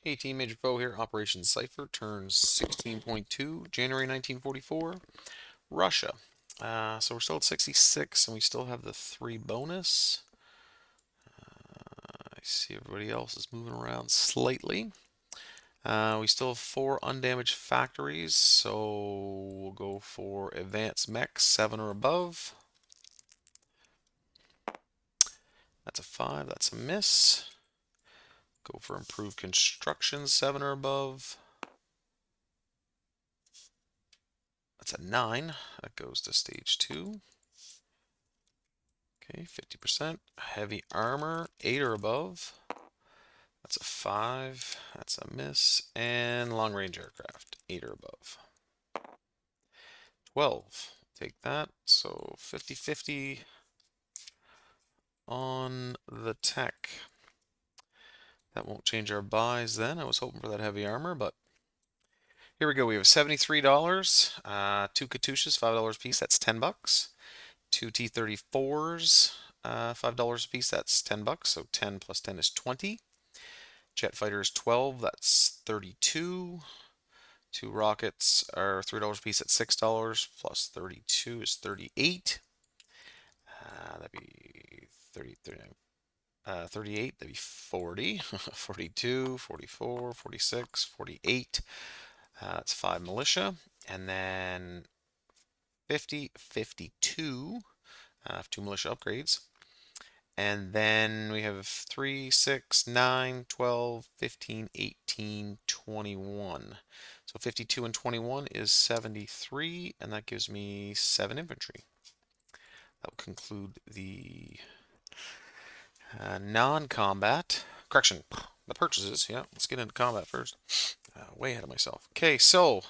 Hey team, Major Foe here. Operation Cipher turns 16.2, January 1944, Russia. So we're still at 66 and we still have the 3 bonus. I see everybody else is moving around slightly. We still have 4 undamaged factories, so we'll go for advanced mech 7 or above. That's a 5, that's a miss. Go for improved construction 7 or above. That's a 9. That goes to stage 2. Okay, 50%. Heavy armor, 8 or above. That's a 5. That's a miss. And long range aircraft, 8 or above. 12. Take that. So 50-50 on the tech. That won't change our buys then. I was hoping for that heavy armor, but here we go. We have $73. 2 Katyushas, $5 a piece. That's 10 bucks. 2 T-34s, $5 a piece. That's 10 bucks. So 10 plus 10 is 20. Jet fighters 12, that's 32. 2 rockets are $3 a piece at $6, plus 32 is 38. That'd be 38, that'd be 40. 42, 44, 46, 48. That's 5 militia. And then 50, 52, 2 militia upgrades. And then we have 3, 6, 9, 12, 15, 18, 21. So 52 and 21 is 73, and that gives me 7 infantry. That will conclude the non-combat. Correction, the purchases. Yeah, let's get into combat first. Way ahead of myself. Okay, so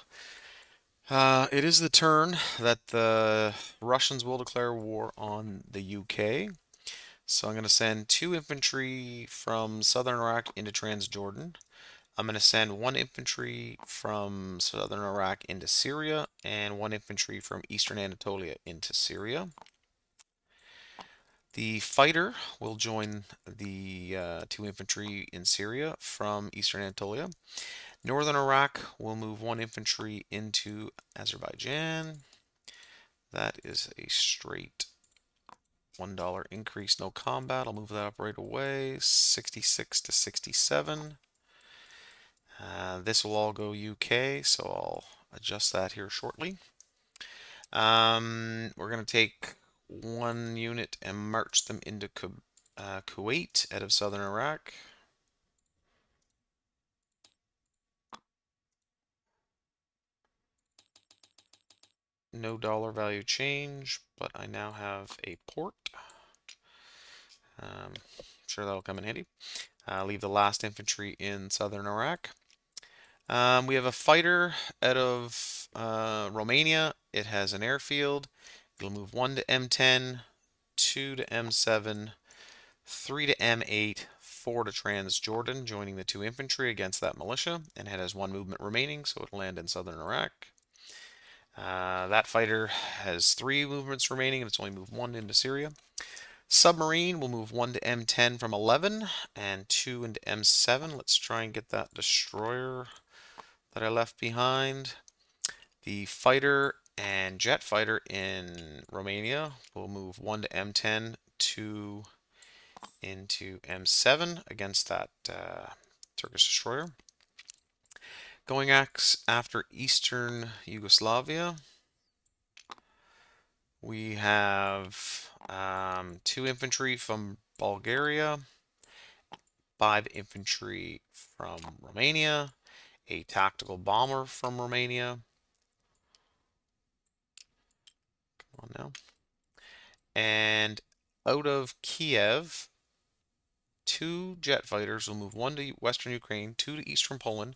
it is the turn that the Russians will declare war on the UK. So I'm going to send 2 infantry from southern Iraq into Transjordan. I'm going to send 1 infantry from southern Iraq into Syria and 1 infantry from eastern Anatolia into Syria. The fighter will join the 2 infantry in Syria from eastern Anatolia. Northern Iraq will move 1 infantry into Azerbaijan. That is a straight $1 increase, no combat. I'll move that up right away. 66 to 67. This will all go UK, so I'll adjust that here shortly. We're going to take 1 unit and march them into Kuwait out of southern Iraq. No dollar value change, but I now have a port. I'm sure that'll come in handy. Leave the last infantry in southern Iraq. We have a fighter out of Romania. It has an airfield. It'll move 1 to M10, 2 to M7, 3 to M8, 4 to Transjordan, joining the 2 infantry against that militia, and it has 1 movement remaining, so it'll land in southern Iraq. That fighter has 3 movements remaining, and it's only moved 1 into Syria. Submarine will move 1 to M10 from 11 and 2 into M7. Let's try and get that destroyer that I left behind. The fighter and jet fighter in Romania will move 1 to M10, 2 into M7 against that Turkish destroyer. Going after Eastern Yugoslavia, we have 2 infantry from Bulgaria, 5 infantry from Romania, a tactical bomber from Romania. Come on now. And out of Kiev, 2 jet fighters will move 1 to western Ukraine, 2 to eastern Poland,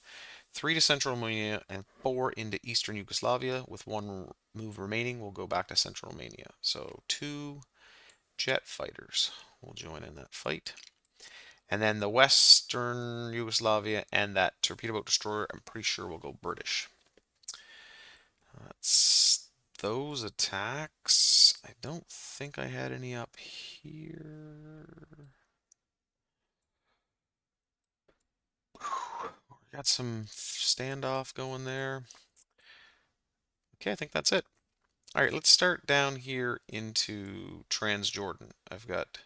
3 to central Romania, and 4 into eastern Yugoslavia. With 1 move remaining, we'll go back to central Romania. So 2 jet fighters will join in that fight. And then the western Yugoslavia and that torpedo boat destroyer, I'm pretty sure will go British. That's those attacks. I don't think I had any up here. Got some standoff going there. Okay, I think that's it. All right, let's start down here into Transjordan. I've got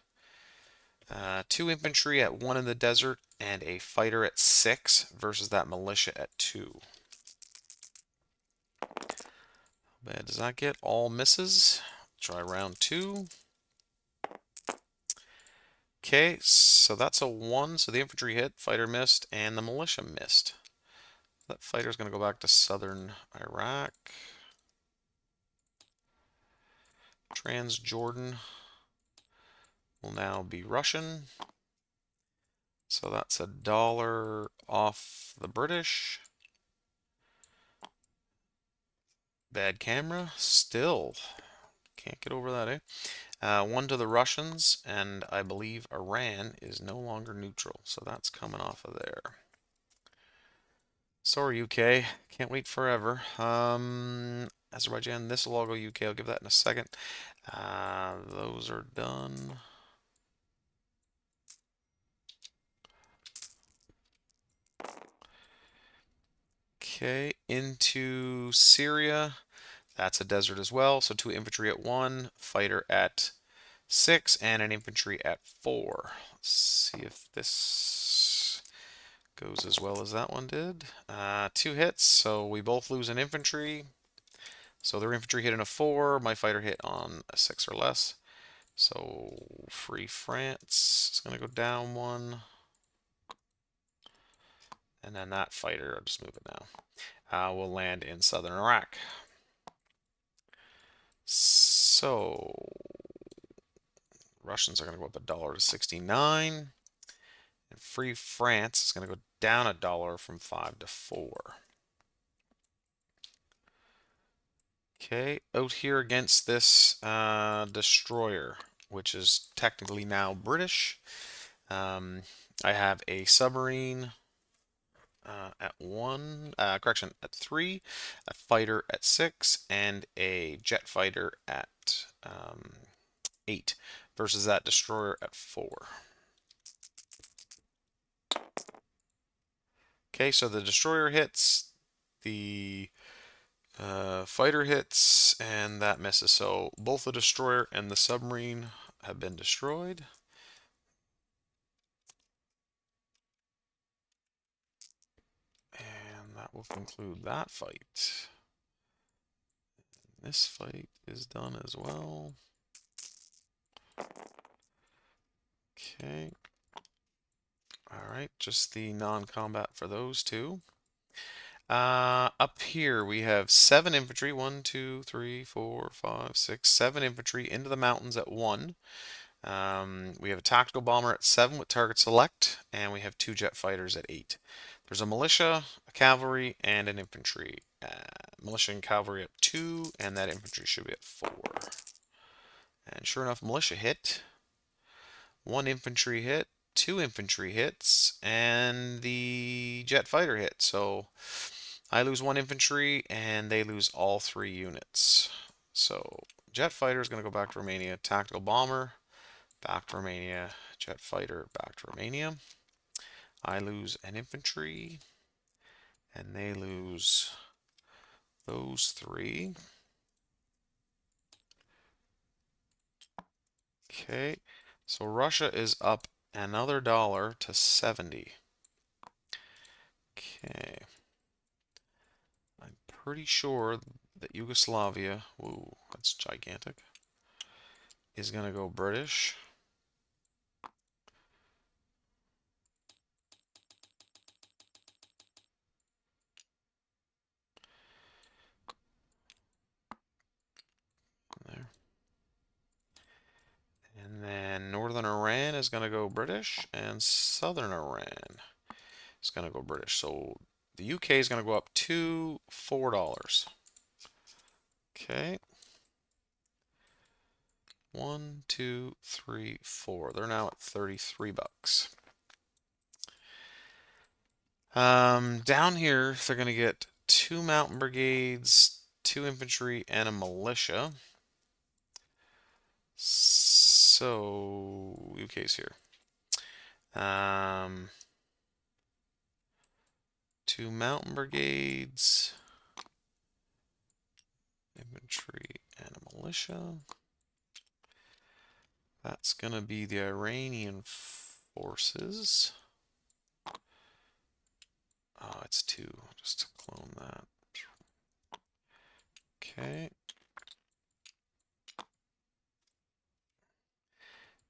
two infantry at 1 in the desert and a fighter at 6 versus that militia at 2. Bad does that get? All misses. Try round 2. Okay, so that's a 1. So the infantry hit, fighter missed, and the militia missed. That fighter's going to go back to southern Iraq. Transjordan will now be Russian. So that's $1 off the British. Bad camera. Still can't get over that, eh? 1 to the Russians, and I believe Iran is no longer neutral. So that's coming off of there. Sorry, UK. Can't wait forever. Azerbaijan, this will all go UK. I'll give that in a second. Those are done. Okay, into Syria. That's a desert as well. So 2 infantry at 1, fighter at 6, and an infantry at 4. Let's see if this goes as well as that one did. 2 hits, so we both lose an infantry. So their infantry hit in a 4, my fighter hit on a 6 or less. So Free France is going to go down 1. And then that fighter, I'll just move it now, will land in southern Iraq. So Russians are going to go up $1 to 69. And Free France is going to go down $1 from 5 to 4. Okay, out here against this destroyer, which is technically now British. I have a submarine at 1, correction, at 3, a fighter at 6, and a jet fighter at 8 versus that destroyer at 4. Okay, so the destroyer hits, the fighter hits, and that misses. So both the destroyer and the submarine have been destroyed. And that will conclude that fight. This fight is done as well. Okay. All right, just the non-combat for those two. Up here we have 7 infantry. 1, 2, 3, 4, 5, 6, 7 infantry into the mountains at 1. We have a tactical bomber at 7 with target select, and we have 2 jet fighters at 8. There's a militia, a cavalry, and an infantry. Militia and cavalry at 2, and that infantry should be at 4. And sure enough, militia hit. 1 infantry hit, 2 infantry hits, and the jet fighter hit. So I lose 1 infantry, and they lose all 3 units. So jet fighter is going to go back to Romania. Tactical bomber, back to Romania. Jet fighter, back to Romania. I lose an infantry, and they lose those 3. Okay, so Russia is up another $1 to 70. Okay. I'm pretty sure that Yugoslavia, ooh, that's gigantic, is going to go British. There. And then Northern Iran is going to go British, and Southern Iran is going to go British. So the UK is going to go up to $4. Okay. 1, 2, 3, 4. They're now at 33 bucks. Down here, they're going to get 2 mountain brigades, 2 infantry, and a militia. So, UK's here. 2 mountain brigades, infantry, and a militia. That's going to be the Iranian forces. Oh, it's 2. Just to clone that. Okay.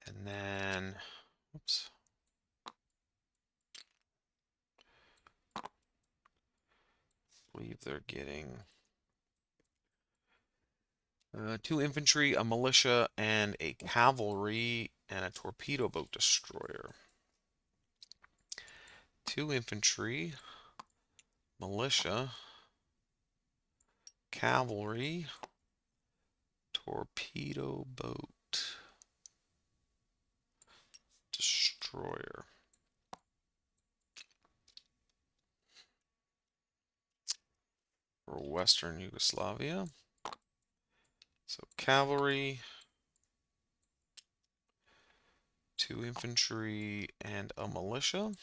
And then, oops. I believe they're getting 2 infantry, a militia, and a cavalry, and a torpedo boat destroyer. 2 infantry, militia, cavalry, torpedo boat destroyer. For Western Yugoslavia. So cavalry, 2 infantry, and a militia, and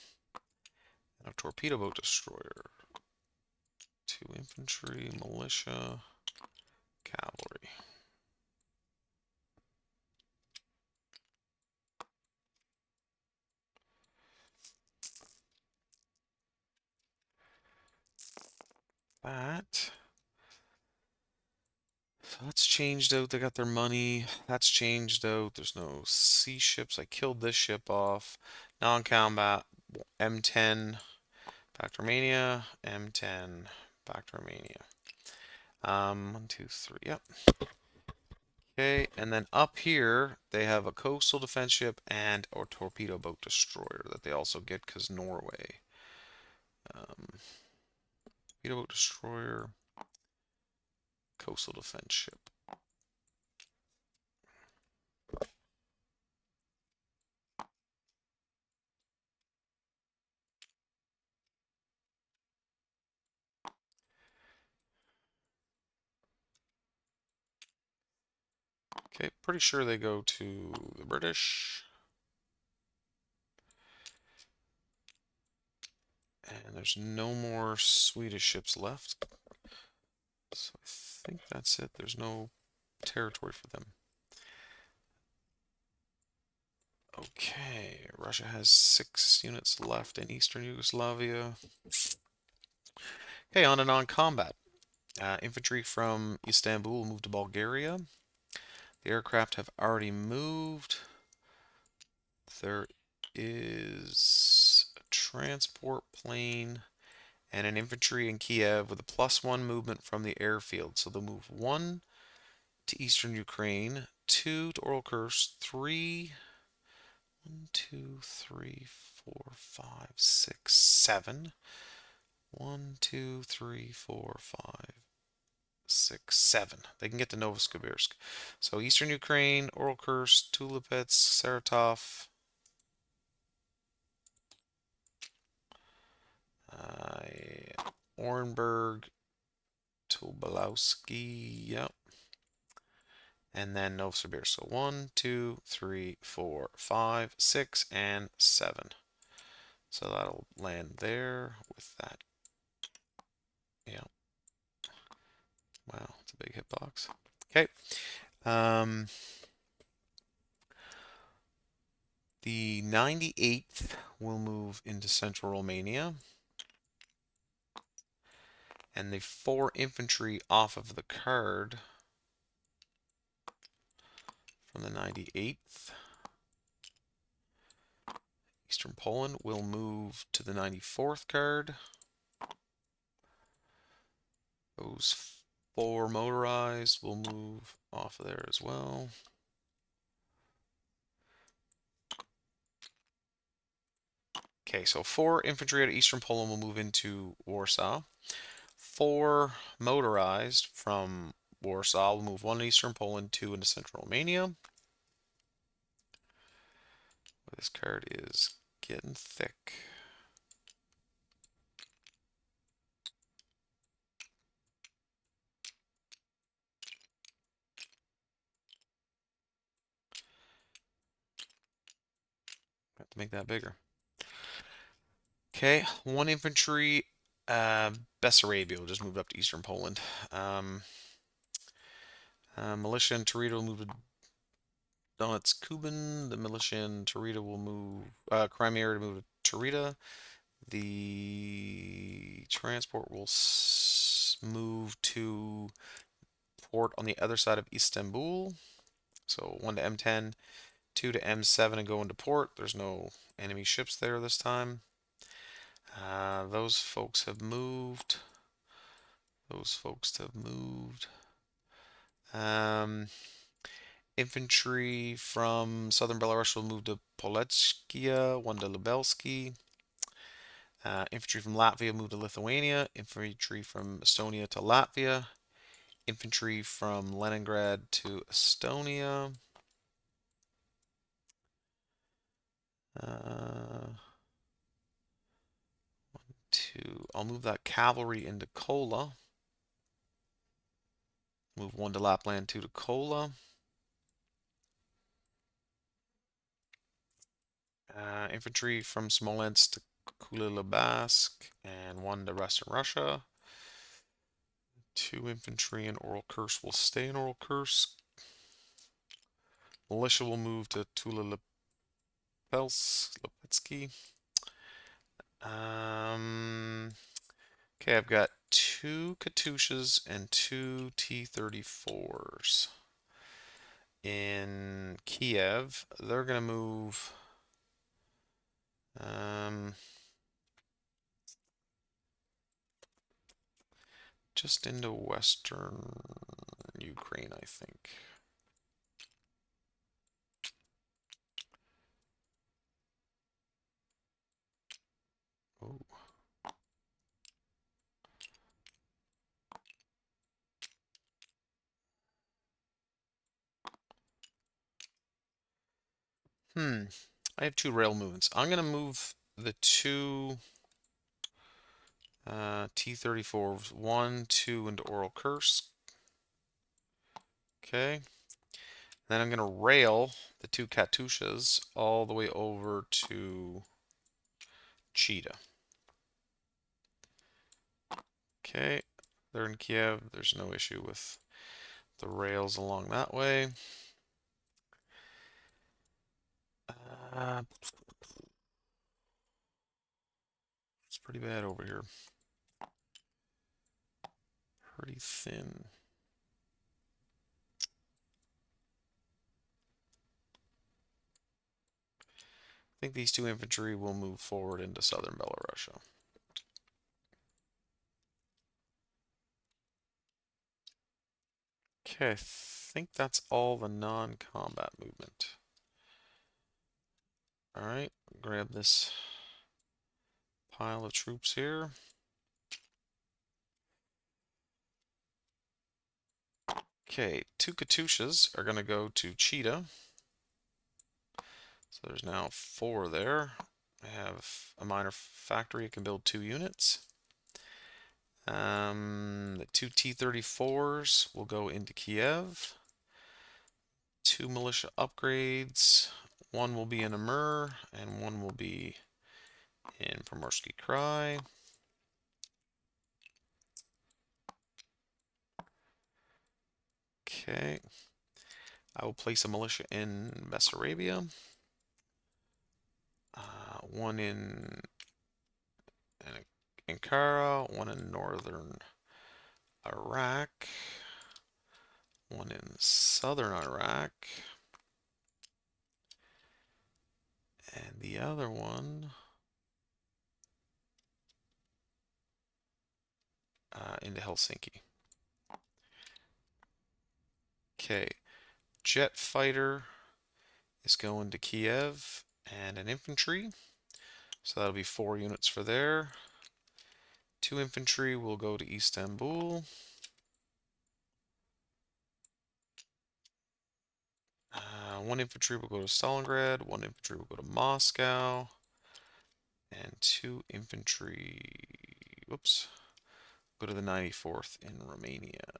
a torpedo boat destroyer. 2 infantry, militia, cavalry. That. So that's changed out. They got their money. That's changed out. There's no sea ships. I killed this ship off. Non-combat. M10 back to Romania. M10 back to Romania. 1, 2, 3. Yep. Okay, and then up here they have a coastal defense ship and a torpedo boat destroyer that they also get because Norway. Torpedo boat destroyer, coastal defense ship. Okay, pretty sure they go to the British. And there's no more Swedish ships left. So I think that's it. There's no territory for them. Okay, Russia has 6 units left in Eastern Yugoslavia. Okay, on to non-combat. Infantry from Istanbul moved to Bulgaria. The aircraft have already moved. There is a transport plane and an infantry in Kiev with a +1 movement from the airfield. So they'll move 1 to eastern Ukraine, 2 to Oralkursk, 3, 1, 2, 3, 4, 5, 6, 7. 1, 2, 3, 4, 5, 6, 7. They can get to Novosibirsk. So eastern Ukraine, Oralkursk, Tulipets, Saratov, Orenburg, Tobolowski, yep. And then Novosibirsk. So 1, 2, 3, 4, 5, 6, and 7. So that'll land there with that. Yeah. Wow, it's a big hitbox. Okay. The 98th will move into central Romania. And the 4 infantry off of the card from the 98th. Eastern Poland will move to the 94th card. Those 4 motorized will move off of there as well. Okay, so 4 infantry out of Eastern Poland will move into Warsaw. 4 motorized from Warsaw will move 1 to Eastern Poland, 2 into Central Romania. This card is getting thick. Have to make that bigger. Okay, 1 infantry Uh, Bessarabia just moved up to eastern Poland. Um, Militia in Torito moved to Donetsk, Kuban. The militia in Torito will move. Crimea to move to Torita. The transport will move to port on the other side of Istanbul. So 1 to M10, 2 to M7 and go into port. There's no enemy ships there this time. Those folks have moved. Those folks have moved. Um, Infantry from southern Belarus will move to Poletskia, 1 to Lubelsky. Infantry from Latvia move to Lithuania. Infantry from Estonia to Latvia. Infantry from Leningrad to Estonia. Uh, I'll move that cavalry into Kola. Move 1 to Lapland, 2 to Kola. Infantry from Smolensk to Kulilabsk and 1 to Western Russia. 2 infantry in Oral Kursk will stay in Oral Kursk. Militia will move to Tula Lipetsky. Okay, I've got 2 Katyushas and 2 T-34s in Kiev. They're going to move just into western Ukraine, I think. Oh. I have 2 rail movements. I'm going to move the 2 T-34s, 1, 2 into Oral Kursk. Okay. Then I'm going to rail the 2 Katyushas all the way over to Cheetah. Okay. They're in Kiev. There's no issue with the rails along that way. It's pretty bad over here. Pretty thin. I think these 2 infantry will move forward into southern Belarusia. Okay, I think that's all the non-combat movement. Alright, grab this pile of troops here. Okay, 2 Katyushas are going to go to Cheetah. So there's now 4 there. I have a minor factory. It can build 2 units. The 2 T-34s will go into Kiev. 2 militia upgrades. 1 will be in Amur, and 1 will be in Primorsky Krai. Okay. I will place a militia in Bessarabia. 1 in Ankara, 1 in northern Iraq, 1 in southern Iraq, and the other one into Helsinki. Okay, jet fighter is going to Kiev and an infantry. So that'll be 4 units for there. 2 infantry will go to Istanbul. 1 infantry will go to Stalingrad. 1 infantry will go to Moscow. And 2 infantry, whoops, go to the 94th in Romania.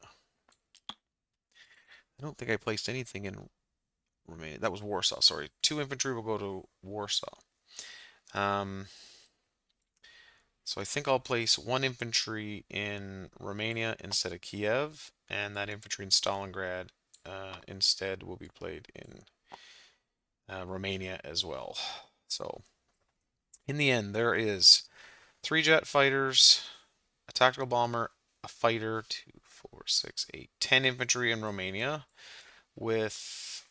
I don't think I placed anything in Romania. That was Warsaw, sorry. 2 infantry will go to Warsaw. So I think I'll place one infantry in Romania instead of Kiev, and that infantry in Stalingrad instead will be played in Romania as well. So in the end, there is 3 jet fighters, a tactical bomber, a fighter, 10 infantry in Romania, with 6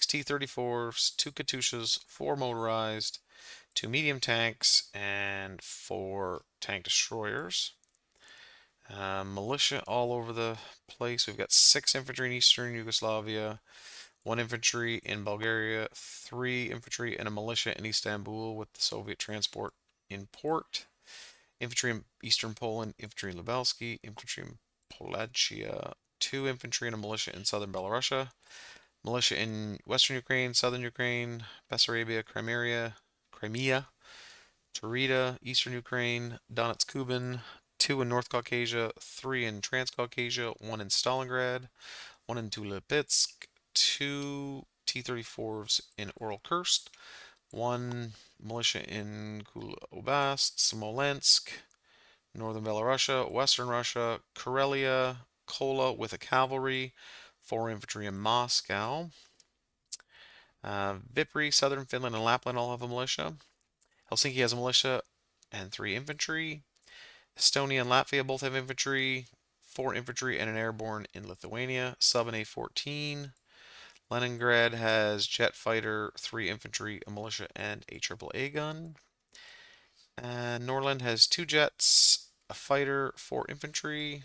T-34s, 2 Katyushas, 4 motorized, 2 medium tanks, and 4 tank destroyers. Militia all over the place. We've got 6 infantry in Eastern Yugoslavia, 1 infantry in Bulgaria, 3 infantry and a militia in Istanbul with the Soviet transport in port, infantry in Eastern Poland, infantry in Lubelski, infantry in Polachia, 2 infantry and a militia in Southern Belarusia, militia in Western Ukraine, Southern Ukraine, Bessarabia, Crimea, Tarita, Eastern Ukraine, Donetsk, Kuban, 2 in North Caucasia, 3 in Transcaucasia, 1 in Stalingrad, 1 in Tulipitsk, 2 T-34s in Oral Kursk, 1 militia in Kula Oblast, Smolensk, Northern Belarusia, Western Russia, Karelia, Kola with a cavalry, 4 infantry in Moscow. Vipri, Southern Finland, and Lapland all have a militia. Helsinki has a militia and 3 infantry. Estonia and Latvia both have infantry, 4 infantry and an airborne in Lithuania, sub and A-14. Leningrad has jet fighter, 3 infantry, a militia, and a AAA gun. Norland has 2 jets, a fighter, 4 infantry,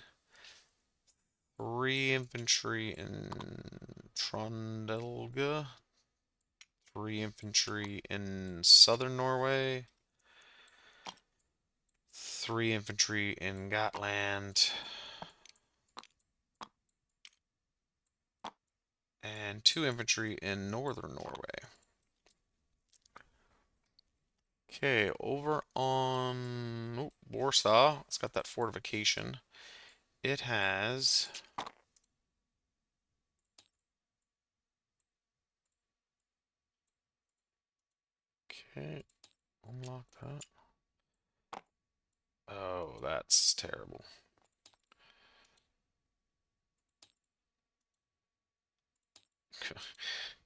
3 infantry in Trondelga, 3 infantry in southern Norway, 3 infantry in Gotland, and 2 infantry in northern Norway. Okay, over on Warsaw, it's got that fortification. It has okay, unlock that. Oh, that's terrible.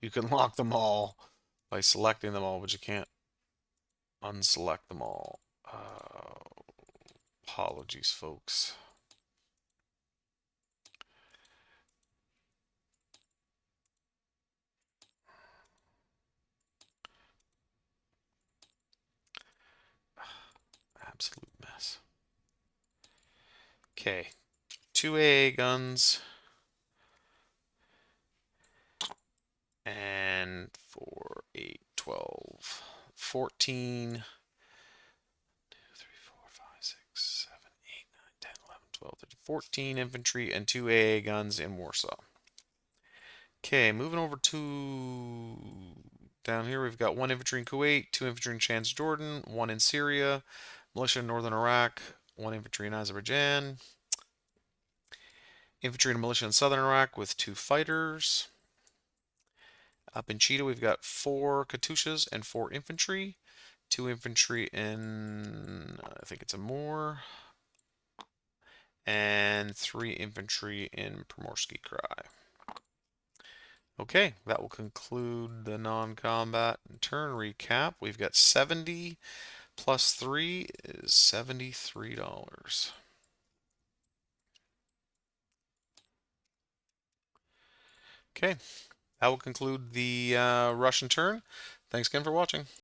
You can lock them all by selecting them all, but you can't unselect them all. Apologies, folks. Absolute mess. Okay, 2 AA guns and 4, 8, 12, 14, 2, 3, 4, 5, 6, 7, 8, 9, 10, 11, 12, 13, 14 infantry and 2 AA guns in Warsaw. Okay, moving over to down here, we've got 1 infantry in Kuwait, 2 infantry in Transjordan, 1 in Syria, militia in northern Iraq, 1 infantry in Azerbaijan, infantry and militia in southern Iraq with 2 fighters. Up in Cheetah, we've got 4 Katyushas and 4 infantry, 2 infantry in, I think it's Amur, and 3 infantry in Primorsky Krai. Okay, that will conclude the non-combat turn recap. We've got 70 plus 3 is $73. Okay, that will conclude the Russian turn. Thanks again for watching.